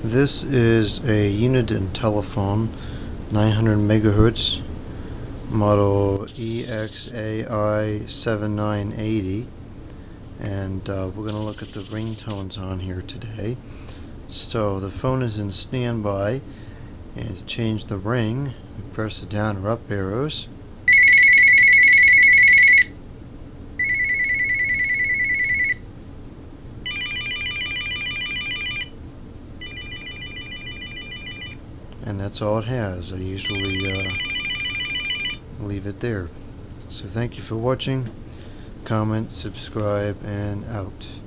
This is a Uniden telephone, 900 megahertz, model EXAI7980, and we're going to look at the ringtones on here today. So the phone is in standby, and to change the ring, we press the down or up arrows. And that's all it has. I usually leave it there. So thank you for watching. Comment, subscribe, and out.